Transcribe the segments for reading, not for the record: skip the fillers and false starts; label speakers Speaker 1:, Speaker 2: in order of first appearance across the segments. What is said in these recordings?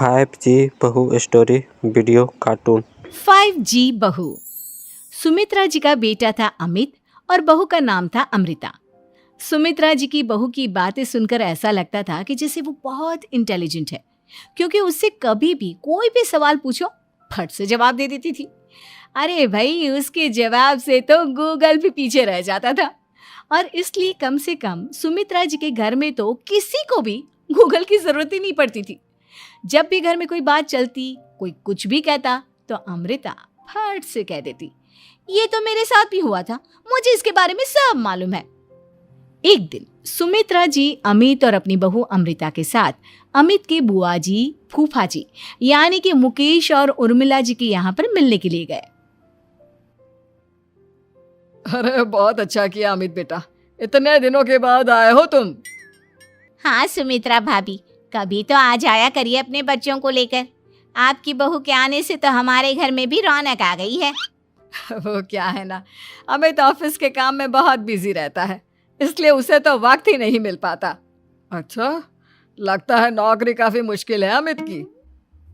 Speaker 1: 5G बहू story video cartoon.
Speaker 2: 5G बहू। सुमित्रा जी का बेटा था अमित और बहू का नाम था अमृता। सुमित्रा जी की बहू की बातें सुनकर ऐसा लगता था कि जैसे वो बहुत इंटेलिजेंट है, क्योंकि उससे कभी भी कोई भी सवाल पूछो फट से जवाब दे देती थी। अरे भाई, उसके जवाब से तो गूगल भी पीछे रह जाता था। और इसलिए कम से कम सुमित्रा जी के घर में तो किसी को भी गूगल की जरूरत ही नहीं पड़ती थी। जब भी घर में कोई बात चलती, कोई कुछ भी कहता, तो अमृता फट से कह देती, ये तो मेरे साथ भी हुआ था, मुझे इसके बारे में सब मालूम है। एक दिन सुमित्रा जी अमित और अपनी बहू अमृता के साथ अमित के बुआ जी, फूफा जी यानी कि मुकेश और उर्मिला जी के यहाँ पर मिलने के लिए गए।
Speaker 3: अरे बहुत अच्छा किया अमित बेटा, इतने दिनों के बाद आए हो तुम।
Speaker 4: हाँ सुमित्रा भाभी, कभी तो आ जाया करिए अपने बच्चों को लेकर। आपकी बहू के आने से तो हमारे घर में भी रौनक आ गई है।
Speaker 3: वो क्या है ना, अमित ऑफिस के काम में बहुत बिजी रहता है, इसलिए उसे तो वक्त ही नहीं मिल पाता। अच्छा, लगता है नौकरी काफी मुश्किल है अमित की।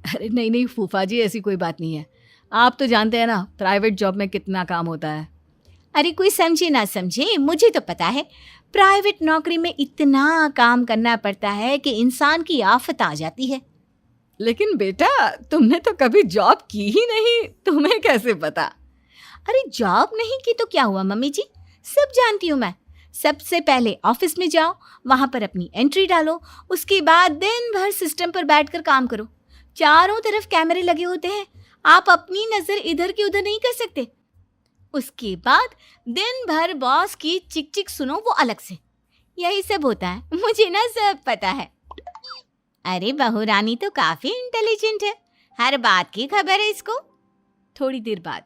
Speaker 2: अरे नहीं फूफा जी, ऐसी कोई बात नहीं है। आप तो जानते हैं ना प्राइवेट जॉब में कितना काम होता है।
Speaker 4: अरे कोई समझे ना समझे, मुझे तो पता है प्राइवेट नौकरी में इतना काम करना पड़ता है कि इंसान की आफत आ जाती है।
Speaker 3: लेकिन बेटा, तुमने तो कभी जॉब की ही नहीं, तुम्हें कैसे पता?
Speaker 4: अरे जॉब नहीं की तो क्या हुआ मम्मी जी, सब जानती हूँ मैं। सबसे पहले ऑफिस में जाओ, वहां पर अपनी एंट्री डालो, उसके बाद दिन भर सिस्टम पर बैठकर काम करो। चारों तरफ कैमरे लगे होते हैं, आप अपनी नजर इधर की उधर नहीं कर सकते। उसके बाद दिन भर बॉस की चिक चिक सुनो, वो अलग से। यही सब होता है, मुझे ना सब पता है। अरे बहू रानी तो काफी इंटेलिजेंट है, हर बात की खबर है इसको।
Speaker 2: थोड़ी देर बाद,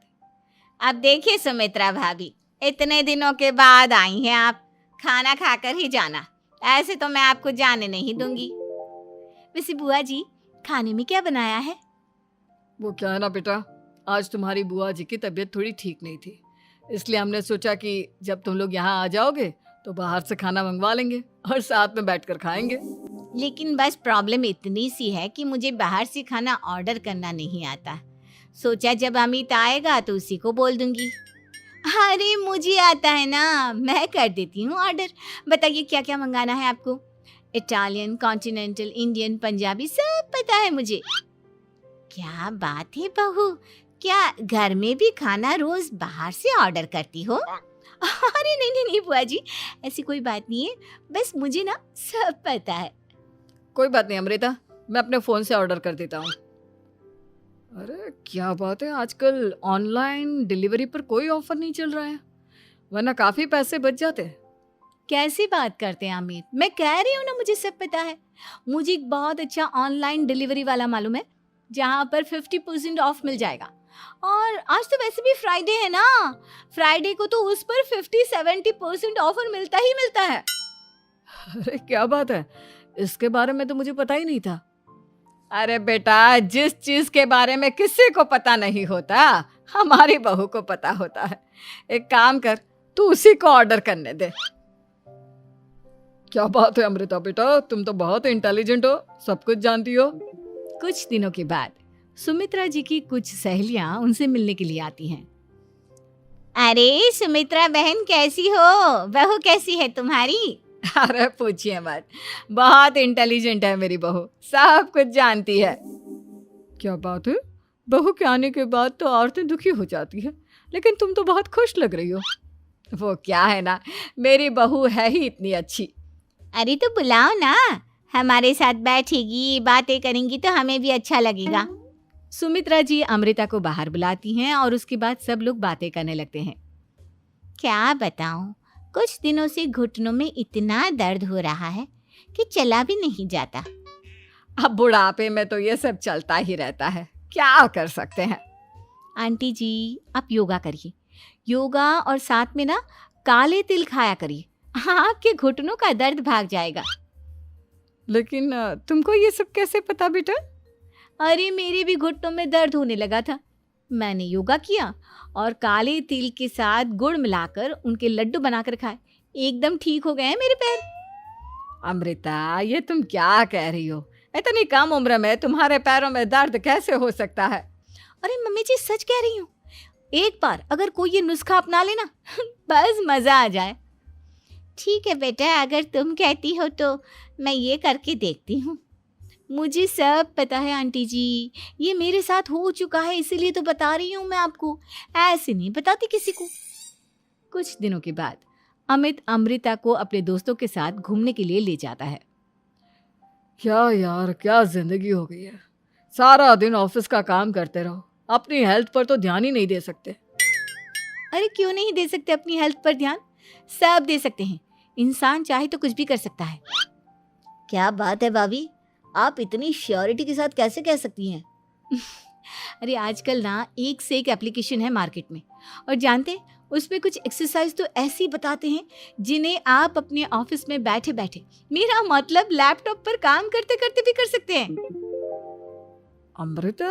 Speaker 4: अब देखिए सुमित्रा भाभी, इतने दिनों के बाद आई हैं आप, खाना खाकर ही जाना, ऐसे तो मैं आपको जाने नहीं दूंगी।
Speaker 2: वैसे बुआ जी, खाने में क्या बनाया है?
Speaker 3: वो क्या है ना बेटा, आज तुम्हारी बुआ जी की तबीयत थोड़ी ठीक नहीं थी, इसलिए हमने सोचा कि जब तुम लोग यहाँ आ जाओगे तो बाहर से खाना मंगवा लेंगे और साथ में बैठकर खाएंगे।
Speaker 4: लेकिन बस प्रॉब्लम इतनी सी है कि मुझे बाहर से खाना ऑर्डर करना नहीं आता। सोचा जब अमित आएगा तो उसी को बोल दूंगी। अरे मुझे आता है ना, मैं कर देती हूँ ऑर्डर। बताइए क्या क्या मंगाना है आपको? इटालियन, कॉन्टिनेंटल, इंडियन, पंजाबी, सब पता है मुझे। क्या बात है बहू, क्या घर में भी खाना रोज बाहर से ऑर्डर करती हो?
Speaker 2: अरे नहीं बुआ जी, ऐसी कोई बात नहीं है, बस मुझे ना सब पता है।
Speaker 3: कोई बात नहीं अमृता, मैं अपने फोन से ऑर्डर कर देता हूँ। अरे क्या बात है, आजकल ऑनलाइन डिलीवरी पर कोई ऑफर नहीं चल रहा है, वरना काफी पैसे बच जाते।
Speaker 2: कैसी बात करते हैं अमित, मैं कह रही हूँ ना मुझे सब पता है। मुझे एक बहुत अच्छा ऑनलाइन डिलीवरी वाला मालूम है, जहाँ पर 50% ऑफ मिल जाएगा। और आज तो वैसे भी फ्राइडे है ना, फ्राइडे को तो उस पर 50-70% ऑफर मिलता ही मिलता है।
Speaker 3: अरे क्या बात है, इसके बारे में तो मुझे पता ही नहीं था। अरे बेटा, जिस चीज के बारे में किसी को पता नहीं होता, हमारी बहू को पता होता है। एक काम कर, तू उसी को ऑर्डर करने दे। क्या बात है अमृता बेटा, तुम तो बहुत इंटेलिजेंट हो, सब कुछ जानती हो।
Speaker 2: कुछ दिनों के बाद सुमित्रा जी की कुछ सहेलियां उनसे मिलने के लिए आती हैं।
Speaker 4: अरे सुमित्रा बहन कैसी हो, बहू कैसी है तुम्हारी?
Speaker 3: अरे पूछिए मत, बहुत इंटेलिजेंट है मेरी बहू, सब कुछ जानती है। क्या बात है, बहू के आने के बाद तो औरतें दुखी हो जाती है, लेकिन तुम तो बहुत खुश लग रही हो। वो क्या है ना, मेरी बहू है ही इतनी अच्छी।
Speaker 4: अरे तो बुलाओ ना, हमारे साथ बैठेगी, बातें करेंगी तो हमें भी अच्छा लगेगा।
Speaker 2: सुमित्रा जी अमृता को बाहर बुलाती हैं और उसके बाद सब लोग बातें करने लगते हैं।
Speaker 4: क्या बताऊं, कुछ दिनों से घुटनों में इतना दर्द हो रहा है कि चला भी नहीं जाता।
Speaker 3: अब बुढ़ापे में तो ये सब चलता ही रहता है, क्या कर सकते हैं।
Speaker 2: आंटी जी, आप योगा करिए, योगा और साथ में ना काले तिल खाया करिए, आपके घुटनों का दर्द भाग जाएगा।
Speaker 3: लेकिन तुमको ये सब कैसे पता बेटा?
Speaker 2: अरे मेरे भी घुटनों में दर्द होने लगा था, मैंने योगा किया और काले तिल के साथ गुड़ मिलाकर उनके लड्डू बनाकर खाए, एकदम ठीक हो गए हैं मेरे पैर।
Speaker 3: अमृता, ये तुम क्या कह रही हो? इतनी कम उम्र में तुम्हारे पैरों में दर्द कैसे हो सकता है?
Speaker 4: अरे मम्मी जी सच कह रही हूँ, एक बार अगर कोई ये नुस्खा अपना लेना बस मजा आ जाए। ठीक है बेटा, अगर तुम कहती हो तो मैं ये करके देखती हूँ। मुझे सब पता है आंटी जी, ये मेरे साथ हो चुका है, इसीलिए तो बता रही हूँ मैं आपको, ऐसे नहीं बताती किसी को।
Speaker 2: कुछ दिनों के बाद अमित अमृता को अपने दोस्तों के साथ घूमने के लिए ले जाता है।
Speaker 3: क्या यार, क्या जिंदगी हो गई है। सारा दिन ऑफिस का काम करते रहो, अपनी हेल्थ पर तो ध्यान ही नहीं दे सकते।
Speaker 4: अरे क्यों नहीं दे सकते अपनी हेल्थ पर ध्यान? सब दे सकते हैं, इंसान चाहे तो कुछ भी कर सकता है। क्या बात है भाभी, आप इतनी श्योरिटी के साथ कैसे कह सकती हैं?
Speaker 2: अरे आजकल ना एक से एक एप्लीकेशन है मार्केट में, और जानते हैं उसमें कुछ एक्सरसाइज तो ऐसी बताते हैं जिन्हें आप अपने ऑफिस में बैठे बैठे, मेरा मतलब लैपटॉप पर काम करते करते भी कर सकते हैं।
Speaker 3: अमृता,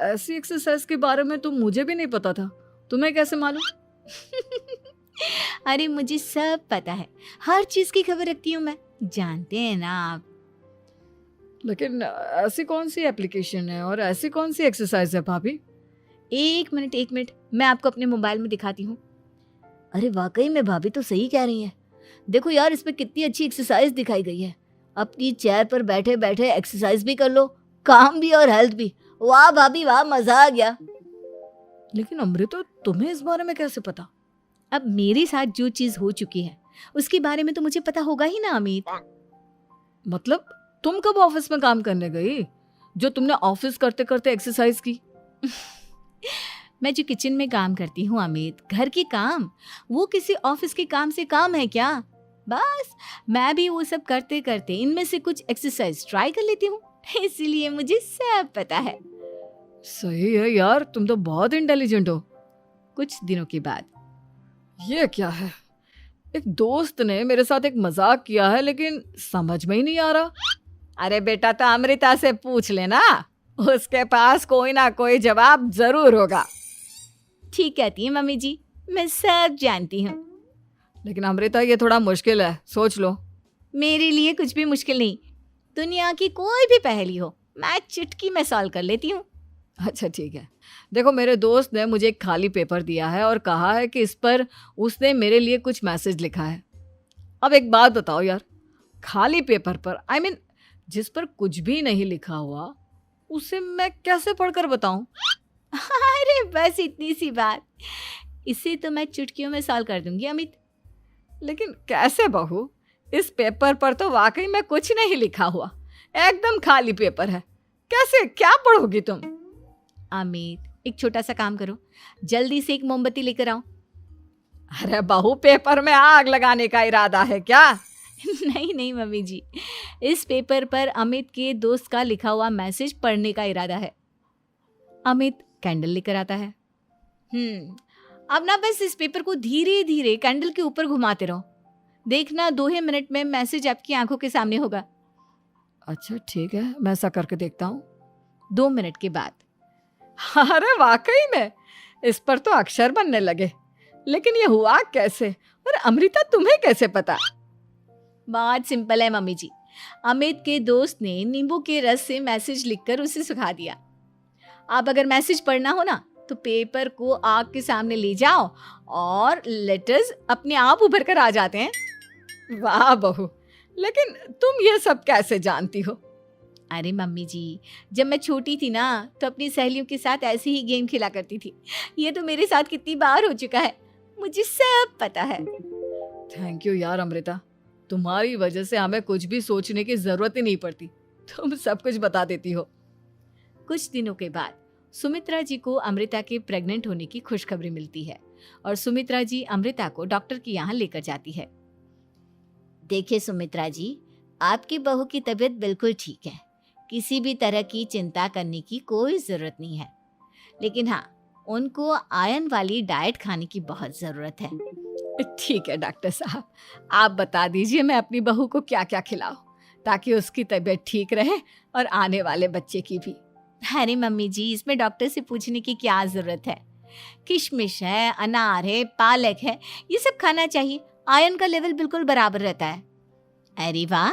Speaker 3: ऐसी एक्सरसाइज के बारे में तो मुझे भी नहीं पता था, तुम्हें कैसे मालूम?
Speaker 4: अरे मुझे सब पता है, हर चीज की खबर रखती हूँ मैं, जानते हैं ना आप।
Speaker 3: लेकिन ऐसी कौन सी एप्लीकेशन है और ऐसी कौन सी एक्सरसाइज है भाभी?
Speaker 2: एक मिनट, मैं आपको अपने मोबाइल में दिखाती हूँ।
Speaker 4: अरे वाकई में भाभी तो सही कह रही हैं। देखो यार, इसमें कितनी अच्छी एक्सरसाइज दिखाई गई है। अपनी चेयर पर बैठे बैठे एक्सरसाइज भी कर लो, काम भी और हेल्थ भी। वाह भाभी वाह, मजा आ गया।
Speaker 3: लेकिन अमृता, तुम्हें इस बारे में कैसे पता?
Speaker 2: अब मेरे साथ जो चीज हो चुकी है उसके बारे में तो मुझे पता होगा ही ना अमित।
Speaker 3: मतलब तुम कब ऑफिस में काम करने गई जो तुमने ऑफिस करते करते एक्सरसाइज की?
Speaker 2: मैं जो किचन में काम करती हूँ अमित, घर के काम, वो किसी ऑफिस के काम से काम है क्या? बस मैं भी वो सब करते करते इनमें से कुछ एक्सरसाइज ट्राई कर लेती हूँ, इसीलिए मुझे सब पता है।
Speaker 3: सही है यार, तुम तो बहुत इंटेलिजेंट हो।
Speaker 2: कुछ दिनों के बाद
Speaker 3: ये क्या है? एक दोस्त ने मेरे साथ एक मजाक किया है, लेकिन समझ में ही नहीं आ रहा। अरे बेटा, तो अमृता से पूछ लेना, उसके पास कोई ना कोई जवाब जरूर होगा।
Speaker 2: ठीक कहती है मम्मी जी, मैं सब जानती हूँ।
Speaker 3: लेकिन अमृता, ये थोड़ा मुश्किल है, सोच लो।
Speaker 2: मेरे लिए कुछ भी मुश्किल नहीं, दुनिया की कोई भी पहेली हो मैं चुटकी में सॉल्व कर लेती हूँ।
Speaker 3: अच्छा ठीक है, देखो मेरे दोस्त ने मुझे एक खाली पेपर दिया है और कहा है कि इस पर उसने मेरे लिए कुछ मैसेज लिखा है। अब एक बात बताओ यार, खाली पेपर पर, आई मीन जिस पर कुछ भी नहीं लिखा हुआ, उसे मैं कैसे पढ़कर बताऊं?
Speaker 2: अरे बस इतनी सी बात, इसे तो मैं चुटकियों में सॉल्व कर दूंगी अमित।
Speaker 3: लेकिन कैसे बहू? इस पेपर पर तो वाकई में कुछ नहीं लिखा हुआ, एकदम खाली पेपर है, कैसे, क्या पढ़ोगी तुम?
Speaker 2: अमित, एक छोटा सा काम करो, जल्दी से एक मोमबत्ती लेकर आओ।
Speaker 3: अरे बहू, पेपर में आग लगाने का इरादा है क्या?
Speaker 2: नहीं मम्मी जी, इस पेपर पर अमित के दोस्त का लिखा हुआ मैसेज पढ़ने का इरादा है। अमित कैंडल लेकर आता है। अब ना बस इस पेपर को धीरे धीरे कैंडल के ऊपर घुमाते रहो, देखना 2 ही मिनट में मैसेज आपकी आंखों के सामने होगा।
Speaker 3: अच्छा ठीक है, मैं ऐसा करके देखता हूँ।
Speaker 2: 2 मिनट के बाद,
Speaker 3: अरे वाकई में इस पर तो अक्षर बनने लगे, लेकिन ये हुआ कैसे? और अमृता, तुम्हें कैसे पता?
Speaker 2: बहुत सिंपल है मम्मी जी, अमित के दोस्त ने नींबू के रस से मैसेज लिखकर उसे सुखा दिया। अब अगर मैसेज पढ़ना हो ना तो पेपर को आग के सामने ले जाओ और लेटर्स अपने आप उभर कर आ जाते हैं।
Speaker 3: वाह बहू, लेकिन तुम ये सब कैसे जानती हो?
Speaker 2: अरे मम्मी जी, जब मैं छोटी थी ना तो अपनी सहेलियों के साथ ऐसे ही गेम खेला करती थी। ये तो मेरे साथ कितनी बार हो चुका है, मुझे सब पता है।
Speaker 3: थैंक यू यार अमृता, तुम्हारी वजह से हमें कुछ भी सोचने की जरूरत ही नहीं पड़ती, तुम सब कुछ बता देती हो।
Speaker 2: कुछ दिनों के बाद सुमित्रा जी को अमृता के प्रेग्नेंट होने की खुशखबरी मिलती है और सुमित्रा जी अमृता को डॉक्टर के यहाँ लेकर जाती है।
Speaker 4: देखिए सुमित्रा जी, आपकी बहू की तबीयत बिल्कुल ठीक है, किसी भी तरह की चिंता करने की कोई ज़रूरत नहीं है, लेकिन हाँ, उनको आयरन वाली डाइट खाने की बहुत ज़रूरत है।
Speaker 3: ठीक है डॉक्टर साहब, आप बता दीजिए मैं अपनी बहू को क्या क्या खिलाऊं ताकि उसकी तबीयत ठीक रहे और आने वाले बच्चे की भी।
Speaker 2: अरे मम्मी जी, इसमें डॉक्टर से पूछने की क्या ज़रूरत है, किशमिश है, अनार है, पालक है, ये सब खाना चाहिए, आयरन का लेवल बिल्कुल बराबर रहता है।
Speaker 4: अरे वाह,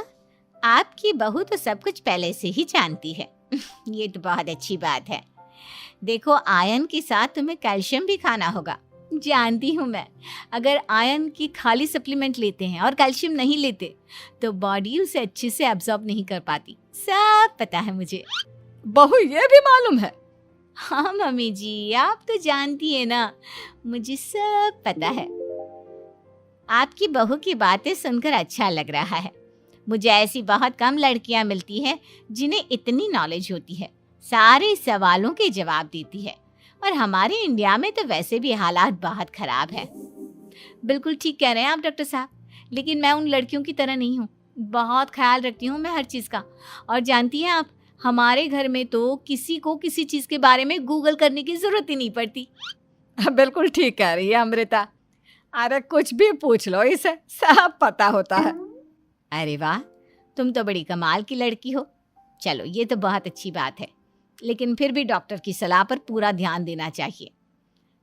Speaker 4: आपकी बहू तो सब कुछ पहले से ही जानती है। ये तो बहुत अच्छी बात है। देखो, आयरन के साथ तुम्हें कैल्शियम भी खाना होगा। जानती हूँ मैं, अगर आयरन की खाली सप्लीमेंट लेते हैं और कैल्शियम नहीं लेते तो बॉडी उसे अच्छे से एब्जॉर्ब नहीं कर पाती। सब पता है मुझे।
Speaker 3: बहू ये भी मालूम है?
Speaker 4: हाँ मम्मी जी, आप तो जानती है ना, मुझे सब पता है। आपकी बहू की बातें सुनकर अच्छा लग रहा है। मुझे ऐसी बहुत कम लड़कियां मिलती हैं जिन्हें इतनी नॉलेज होती है, सारे सवालों के जवाब देती है। और हमारे इंडिया में तो वैसे भी हालात बहुत खराब है। बिल्कुल ठीक कह रहे हैं आप डॉक्टर साहब, लेकिन मैं उन लड़कियों की तरह नहीं हूँ। बहुत ख्याल रखती हूँ मैं हर चीज़ का। और जानती हैं आप, हमारे घर में तो किसी को किसी चीज़ के बारे में गूगल करने की ज़रूरत ही नहीं पड़ती।
Speaker 3: बिल्कुल ठीक कह रही है अमृता। अरे कुछ भी पूछ लो इसे, सब पता होता है।
Speaker 4: अरे वाह, तुम तो बड़ी कमाल की लड़की हो। चलो, ये तो बहुत अच्छी बात है, लेकिन फिर भी डॉक्टर की सलाह पर पूरा ध्यान देना चाहिए।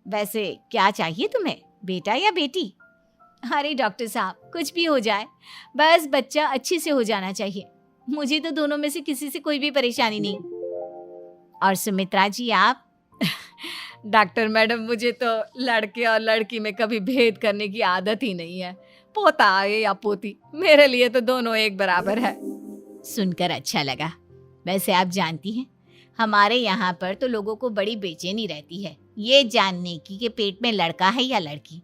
Speaker 4: वैसे क्या चाहिए तुम्हें, बेटा या बेटी? अरे डॉक्टर साहब, कुछ भी हो जाए, बस बच्चा अच्छे से हो जाना चाहिए। मुझे तो दोनों में से किसी से कोई भी परेशानी नहीं। और सुमित्रा जी, आप?
Speaker 3: डॉक्टर मैडम, मुझे तो लड़के और लड़की में कभी भेद करने की आदत ही नहीं है। पोता आए या पोती, मेरे लिए तो दोनों एक बराबर है।
Speaker 4: सुनकर अच्छा लगा। वैसे आप जानती हैं, हमारे यहाँ पर तो लोगों को बड़ी बेचैनी रहती है ये जानने की कि पेट में लड़का है या लड़की,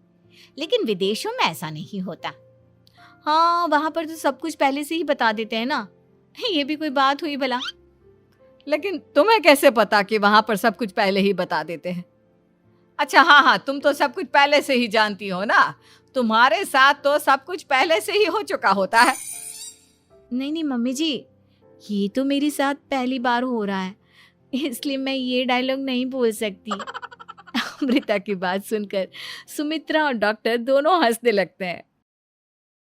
Speaker 4: लेकिन विदेशों में ऐसा नहीं होता।
Speaker 2: हाँ, वहाँ पर तो सब कुछ पहले से ही बता देते हैं ना। ये भी कोई बात हुई भला?
Speaker 3: लेकिन तुम्हें कैसे पता कि वहां पर सब कुछ पहले ही बता देते हैं? अच्छा हाँ, तुम तो सब कुछ पहले से ही जानती हो ना। तुम्हारे साथ तो सब कुछ पहले से ही हो चुका होता है।
Speaker 2: नहीं मम्मी जी, ये तो मेरे साथ पहली बार हो रहा है, इसलिए मैं ये डायलॉग नहीं बोल सकती। अमृता की बात सुनकर सुमित्रा और डॉक्टर दोनों हंसने लगते हैं।